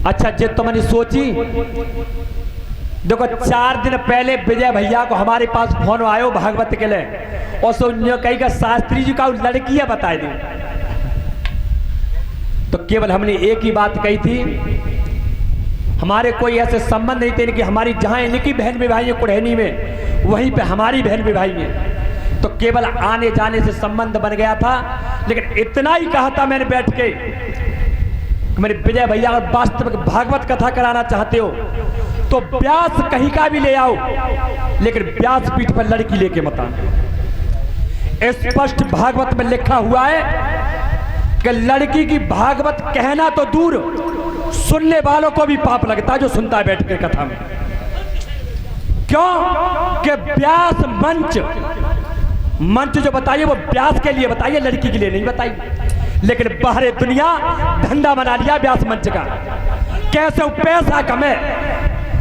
अच्छा जे तो मैंने सोची, देखो 4 दिन पहले विजय भैया को हमारे पास फोन आयो भागवत के लिए, और सो कही का शास्त्री जी का लड़की है बता दी। तो केवल हमने एक ही बात कही थी, हमारे कोई ऐसे संबंध नहीं थे कि हमारी जहां इनकी बहन विभाई है कुड़हनी में, वहीं पे हमारी बहन विभाई है। तो केवल आने जाने से संबंध बन गया था। लेकिन इतना ही कहा था मैंने बैठ के, मेरे विजय भैया अगर वास्तविक भागवत कथा कराना चाहते हो तो व्यास कहीं का भी ले आओ, लेकिन व्यास पीठ पर लड़की लेके मत आना। स्पष्ट भागवत में लिखा हुआ है कि लड़की की भागवत कहना तो दूर, सुनने वालों को भी पाप लगता है जो सुनता है बैठ के कथा में। क्यों कि व्यास मंच जो बताइए वो व्यास के लिए बताइए, लड़की के लिए नहीं बताइए। लेकिन बाहर दुनिया धंधा बना लिया व्यास मंच का, कैसे वो पैसा कमे,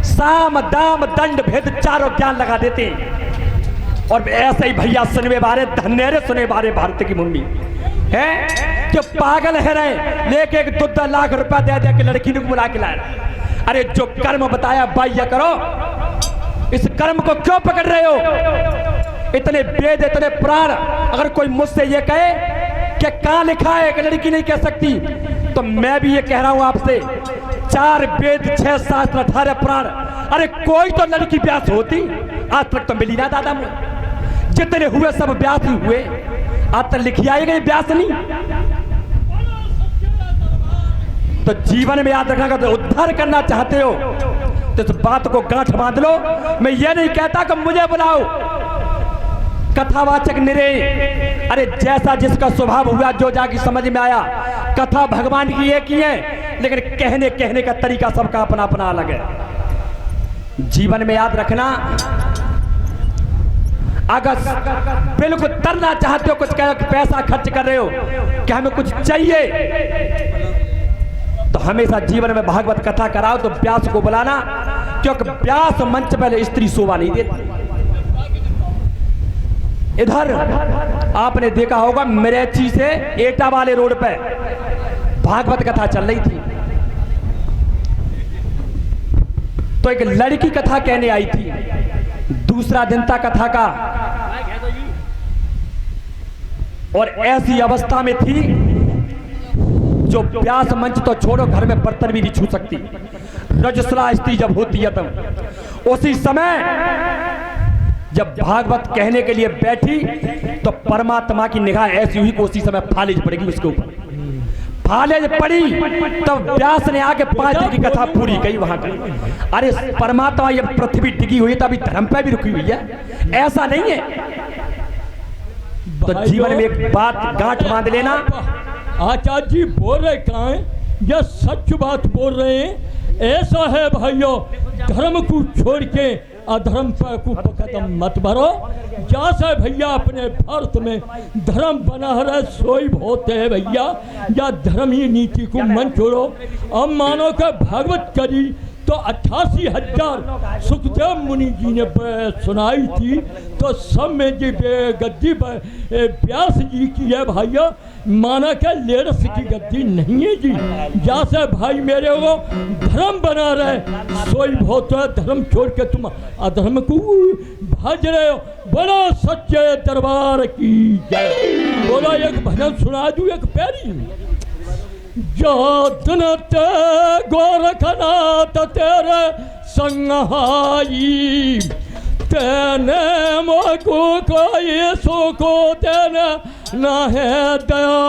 साम दाम दंड भेद चारों ज्ञान लगा देते हैं। और ऐसे ही भैया सुनवे बारे धन्यरे सुने बारे भारत की मुंडी है जो पागल है रहे, लेके 2 लाख रुपया दे दे के लड़की को बुला के लाया। अरे जो कर्म बताया बाह्य करो, इस कर्म को क्यों पकड़ रहे हो? इतने वेद इतने पुराण, अगर कोई मुझसे ये कहे कि कहां लिखा है कि लड़की नहीं कह सकती, तो मैं भी ये कह रहा हूं आपसे, 4 वेद 6 शास्त्र 18 पुराण, अरे कोई तो लड़की व्यास होती आज तक तो मिली ना दादा मुझे। जितने हुए सब व्यास ही हुए, आज तक लिखी आई गई व्यास नहीं। तो जीवन में याद रखना, तो उद्धार करना चाहते हो तो इस बात को गांठ बांध लो। मैं ये नहीं कहता कि मुझे बुलाओ कथावाचक निरे, अरे जैसा जिसका स्वभाव हुआ, जो जाके समझ में आया। कथा भगवान की एक ही है, लेकिन कहने का तरीका सबका अपना अपना अलग है। जीवन में याद रखना, अगर बिल्कुल तरना चाहते हो, कुछ पैसा खर्च कर रहे हो कि हमें कुछ चाहिए, तो हमेशा जीवन में भागवत कथा कराओ तो व्यास को बुलाना, क्योंकि व्यास मंच पहले स्त्री शोभा नहीं देती। इधर आपने देखा होगा मिरेची से एटा वाले रोड पे भागवत कथा चल रही थी, तो एक लड़की कथा कहने आई थी। दूसरा दिन था कथा का, और ऐसी अवस्था में थी जो व्यास मंच तो छोड़ो, घर में बर्तन भी नहीं छू सकती। रजस्वला स्त्री जब होती है तब, उसी समय जब भागवत कहने के लिए बैठी तो परमात्मा की निगाह ऐसी हुई कि उसी समय फालिज पड़ेगी उसके ऊपर। फालिज पड़ी तब व्यास ने आके 5 दिन की कथा पूरी कही वहां की। अरे परमात्मा ये पृथ्वी टिकी हुई है, तभी धर्म पे भी रुकी हुई है, ऐसा नहीं है। तो जीवन में एक बात गांठ बांध लेना। आचार्य जी बोल रहे कहाँ हैं? यह सच बात बोल रहे हैं। ऐसा है भाइयों, धर्म को छोड़ के अधर्म पर को कदम मत भरो। जैसे भैया अपने भारत में धर्म बना रहे सोई होते है भैया, या धर्म ही नीति को मन छोड़ो। अब मानो कि भागवत करी तो 88,000 सुखदेव मुनि जी ने सुनाई थी, तो सब में जी गद्दी व्यास जी की है भाइयों, माना क्या लेरस की गद्दी नहीं है जी। जैसे भाई मेरे को धर्म बना रहे सोई बहुत है, धर्म छोड़ के तुम अधर्म को भाज रहे हो। बड़ा सच्चे दरबार की जय। बोलो एक भजन सुना दूं, एक पैरी। जातन ते गोरखनाथ तेरे संगहाई, तेने मोको कोई सुको तेने न है दया।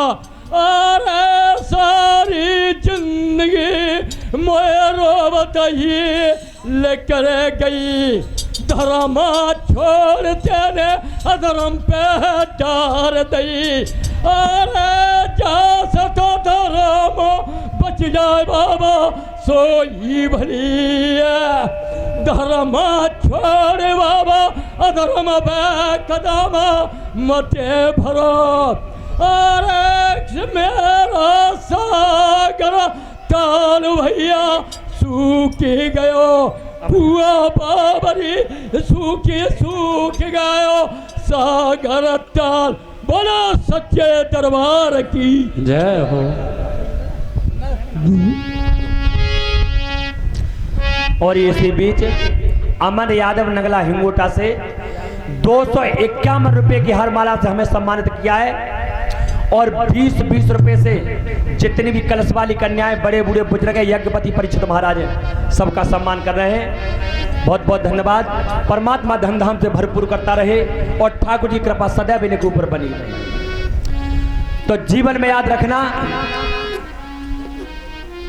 अरे सारी जिंदगी मेरो बताइए लेकर गई, धर्म छोड़ तेने अधर्म पे डार दई। अरे जा सतो धर्म बच जाए बाबा सोई भली है, धर्म छोड़ बाबा अधर्म पे कदम मते भरो। अरे मेरा सागर ताल भैया सूखी गयो, बुआ बाबरी सूख गयो सागर ताल। बोलो सच्चे दरबार की जय हो। और इसी बीच अमन यादव नगला हिंगोटा से 251 रुपए की हारमाला से हमें सम्मानित किया है। और 20-20 रुपए से जितनी भी कलश वाली कन्याएं, बड़े बूढ़े बुजुर्ग, यज्ञपति परीक्षित महाराज सबका सम्मान कर रहे हैं। बहुत बहुत धन्यवाद। परमात्मा धन धाम से भरपूर करता रहे और ठाकुर जी कृपा सदैव इनके ऊपर बनी रहे। तो जीवन में याद रखना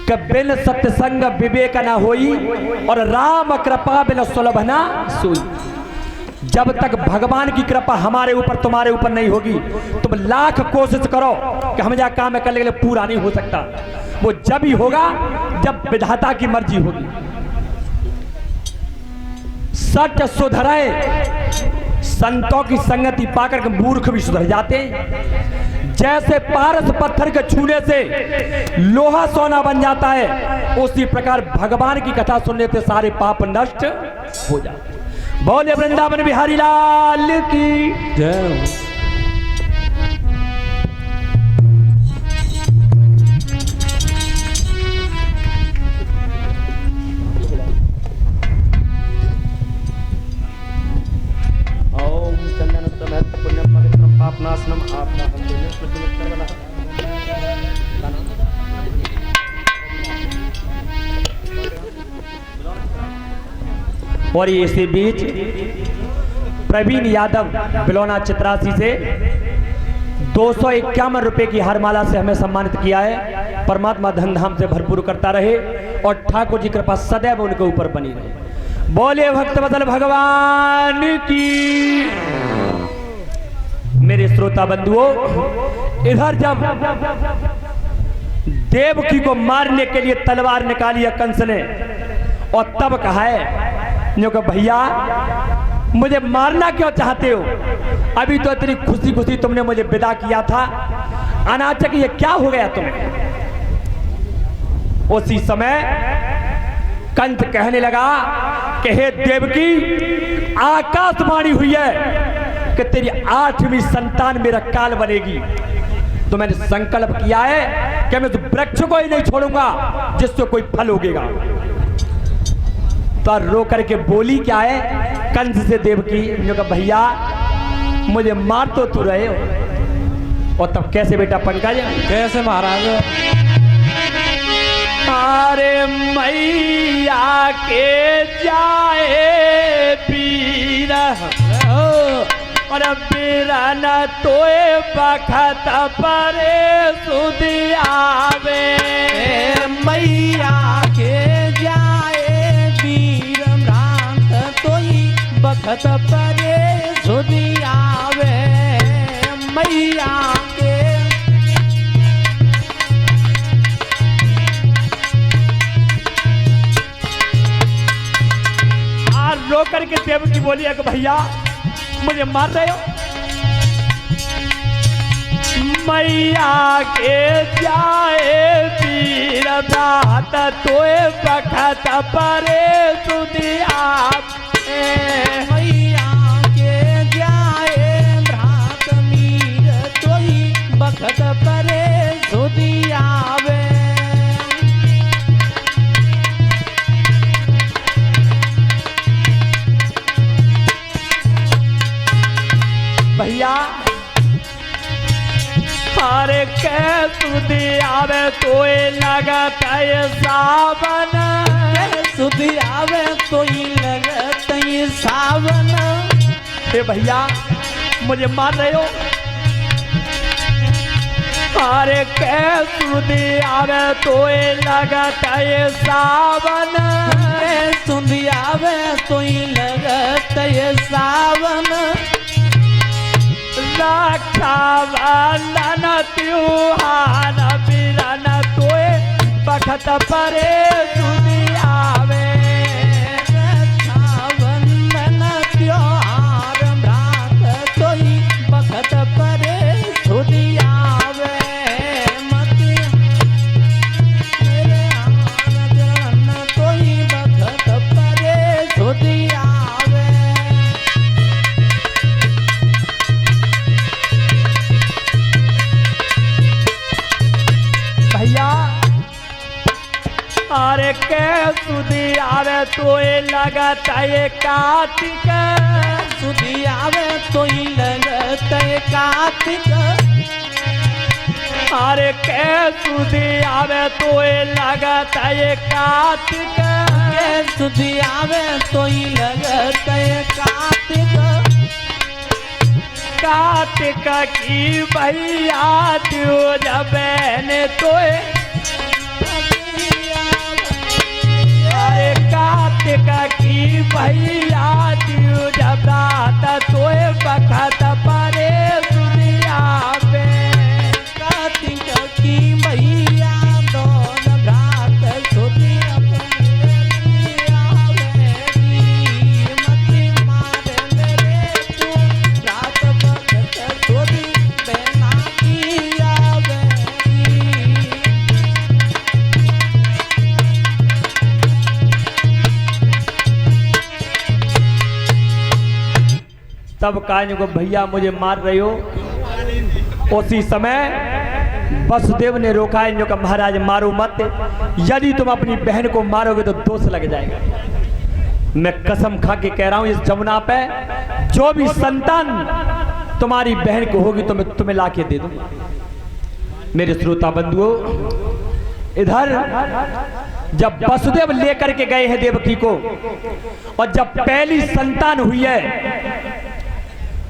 कि बिन सत्संग विवेक न होई और राम कृपा बिन सुलभ न सोई। जब तक भगवान की कृपा हमारे ऊपर तुम्हारे ऊपर नहीं होगी, तुम लाख कोशिश करो कि हम यह काम करने के लिए पूरा नहीं हो सकता। वो जब ही होगा जब विधाता की मर्जी होगी। सच सुधरे, संतों की संगति पाकर के मूर्ख भी सुधर जाते हैं। जैसे पारस पत्थर के छूने से लोहा सोना बन जाता है, उसी प्रकार भगवान की कथा सुनने से सारे पाप नष्ट हो जाते हैं। बोले वृंदावन बिहारी लाल की जय। ओम चंदन पुण्यम पवित्रम पापनाशनम और इसी बीच प्रवीण यादव बिलौना चित्रासी से 251 रुपए की हारमाला से हमें सम्मानित किया है। परमात्मा धन धाम से भरपूर करता रहे और ठाकुर जी कृपा सदैव उनके ऊपर बनी रहे। बोले भक्त बदल भगवान की। मेरे श्रोता बंधुओं, इधर जब देवकी को मारने के लिए तलवार निकाली है कंस ने, और तब कहा है जो कि भैया मुझे मारना क्यों चाहते हो? अभी तो इतनी खुशी खुशी तुमने मुझे विदा किया था, अनाचक ये क्या हो गया तुम्हें? उसी समय कंस कहने लगा कि हे देवकी, आकाशवाणी हुई है कि तेरी 8वीं संतान मेरा काल बनेगी। तो मैंने संकल्प किया है कि मैं उस वृक्ष को ही नहीं छोड़ूंगा जिससे कोई फल उगेगा। तो रो करके बोली क्या है कंस से देवकी, जो कहा भैया मुझे मार तो तू रहे हो। और तब कैसे बेटा पंकज? कैसे महाराज? अरे मैया के जाए पीर और बीरन तोए बखत परे सुधी आवे। मैया के जाए वीर भ्रांत तोई बखत परे सुधी आवे। मैया के आज रो करके देवकी बोली है कि भैया मुझे मार रहे हो? मैया के जाए पीर भ्रात तोए बखत परे सुधी आवे। मैया के जाए भ्रात मीर तोई बखत परे सुधी आवे। भैया अरे के सुधी आवे तोए लगत सावन। सुधी आवे तोई लगत सावन। हे भैया मुझे मार रहे हो? अरे के सुधी आवे तोए लगत सावन। सुधी आवे तोई लगत सावन। रक्षाबंधन त्योहार बीरन तोए बखत परे सुधी आवे। रक्षाबंधन त्योहार भ्रात तोई बखत परे सुधी आवे। मति मेरे आनंद तोई बखत परे सुधी आवे। भैया अरे सुधी आवे तो लगत है कार्तिक सुधी आवे तो ही लगत है कार्तिक अरे के सुधी आवे तो लगत है कार्तिक के सुधी आवे तो ही लगत है कार्तिक कार्तिक की भैया दियो जब बहन तो अरे कार्तिक की भैया दियो जब रात तो बखत परे दुनिया पे कार्तिक की भैया दोनों रात सुधी तब कहा को भैया मुझे मार रहे हो। उसी समय वसुदेव ने रोका इन का महाराज मारो मत, यदि तुम अपनी बहन को मारोगे तो दोष लग जाएगा। मैं कसम खा के कह रहा हूं इस जमुना पे जो भी संतान तुम्हारी बहन को होगी तो मैं तुम्हें लाके दे दूंगा। मेरे श्रोता बंधुओं, इधर जब वसुदेव लेकर के गए हैं देवकी को और जब पहली संतान हुई है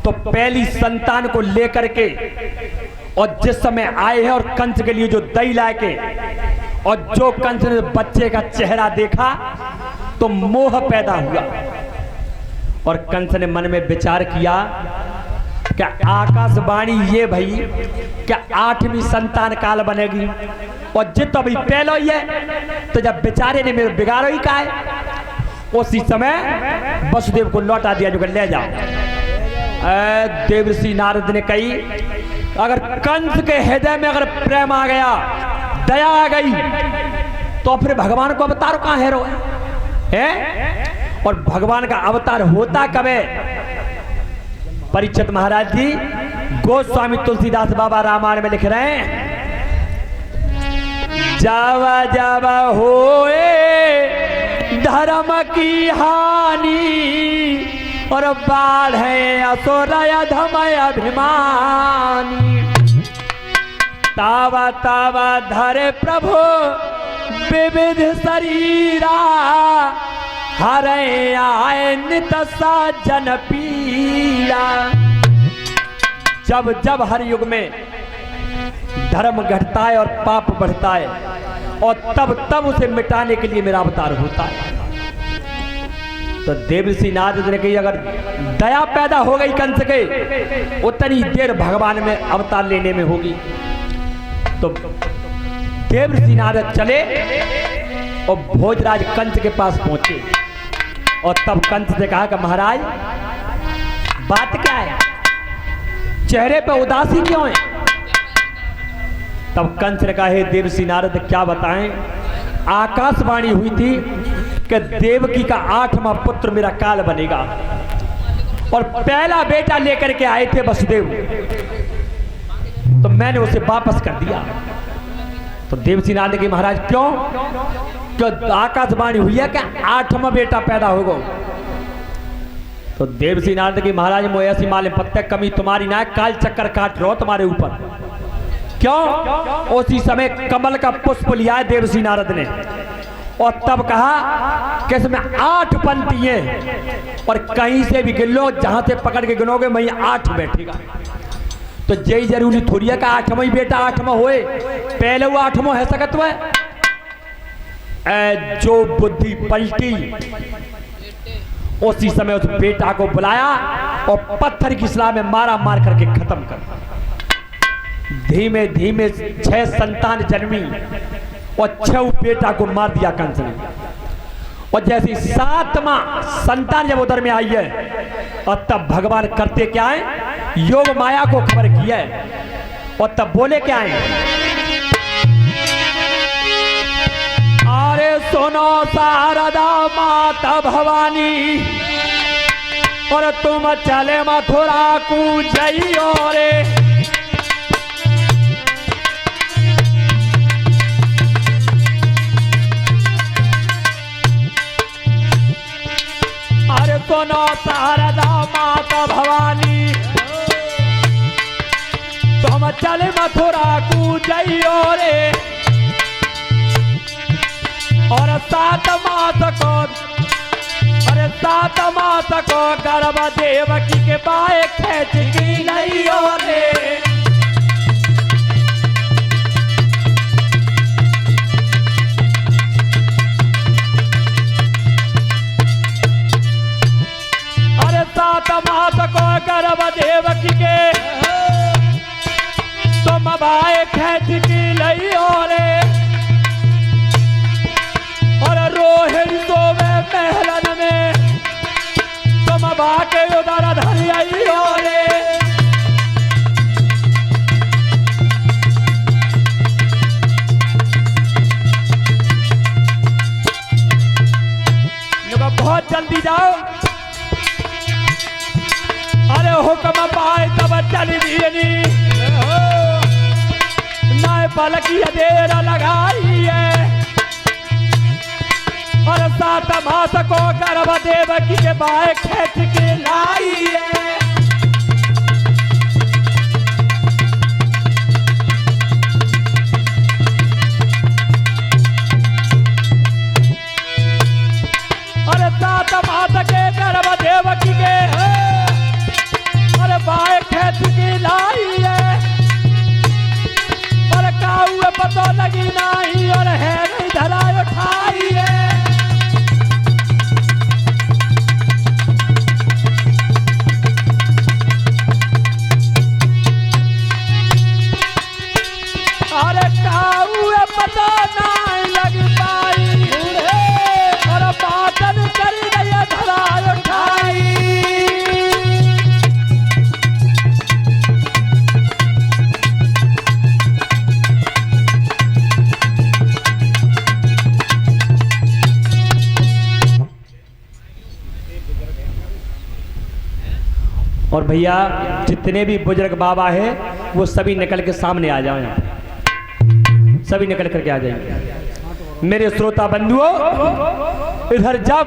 तो पहली संतान को लेकर के और जिस समय आए हैं और कंस के लिए जो दही लाए के और जो कंस ने बच्चे का चेहरा देखा तो मोह पैदा हुआ और कंस ने मन में विचार किया क्या आकाशवाणी ये भाई क्या 8वीं संतान काल बनेगी और जित अभी पहलो ही है तो जब बेचारे ने मेरे बिगाड़ो ही कहा है। उसी समय वसुदेव को लौटा दिया जो ले जाओ। देवर्षि नारद ने कही अगर कंस के हृदय में अगर प्रेम आ गया, दया आ गई तो फिर भगवान को अवतार कहाँ है? और भगवान का अवतार होता कब है? परीक्षित महाराज जी गोस्वामी तुलसीदास बाबा रामायण में लिख रहे हैं जब जब होए धर्म की हानि और बाढ़ है असुरय धमय अभिमानी तावा तावा धरे प्रभु विविध शरीरा हरे आए नित साजन पीड़ा। जब जब हर युग में धर्म घटता है और पाप बढ़ता है और तब तब उसे मिटाने के लिए मेरा अवतार होता है। तो देवर्षि नारद ने कही अगर दया पैदा हो गई कंस के उतनी देर भगवान में अवतार लेने में होगी। तो देवर्षि नारद चले और भोजराज कंस के पास पहुंचे और तब कंस ने कहा कि महाराज बात क्या है, चेहरे पे उदासी क्यों है? तब कंस ने कहा हे देवर्षि नारद क्या बताएं, आकाशवाणी हुई थी कि देवकी का 8वां पुत्र मेरा काल बनेगा और पहला बेटा लेकर के आए थे वसुदेव, तो मैंने उसे वापस कर दिया। तो देवर्षि नारद के महाराज क्यों? क्यों आकाशवाणी हुई है कि 8वां बेटा पैदा होगा? तो देवर्षि नारद के महाराज मोह ऐसी मालूम पत्ते कमी तुम्हारी ना, काल चक्कर काट रहो तुम्हारे ऊपर। क्यों? उसी समय कमल का पुष्प लिया देवर्षि नारद ने और तब कहा कि इसमें 8 पंक्ति हैं और कहीं से भी गिन लो, जहां से पकड़ के गिनोगे वहीं 8 बैठेगा। तो यही जरूरी थोड़ी है कि 8वां ही बेटा 8वां होए, पहले वो 8वां है सकत हुआ। जो बुद्धि पलटी उसी समय उस बेटा को बुलाया और पत्थर की सलाह में मारा मार करके खत्म कर। धीमे धीमे 6 संतान जन्मी और 6 बेटा को मार दिया कंस ने। और जैसी 7वां संतान जब उधर में आई है और तब भगवान करते क्या है, योग माया को खबर किया है और तब बोले क्या है, अरे सुनो शारदा माता भवानी और तुम चले मथुरा को जइयो रे। सुनो शारदा माता भवानी, तुम चल मथुरा को जइयो रे, और 7 मास को, अरे 7 मास को गर्भ देवकी के बाए खेच की लइयो रे। अरे 7 मास को गर्भ देवकी के तुम बाए खेच की लइयो रे, और रोहिणी तो में महलन में तुम बाके उदर धरियो रे। बहुत जल्दी जाओ, अरे हुक्म पाए तब चल दियनी, नाय पलकी देर लगाई है, और 7 मास को गर्भ देवकी के बाए खेच के लाई है। और 7 मास के गर्भ देवकी के और बाए खेच के लाई है, और काऊ पतो लगी नहीं, और है नहीं धरा उठाई है। अरे काऊ पता नहीं लग पाई, और बातन करी नहीं धरा उठाई। और भैया जितने भी बुजुर्ग बाबा है वो सभी निकल के सामने आ जाओ, यहाँ सभी निकल करके आ जाएंगे। मेरे श्रोता बंधुओं, इधर जब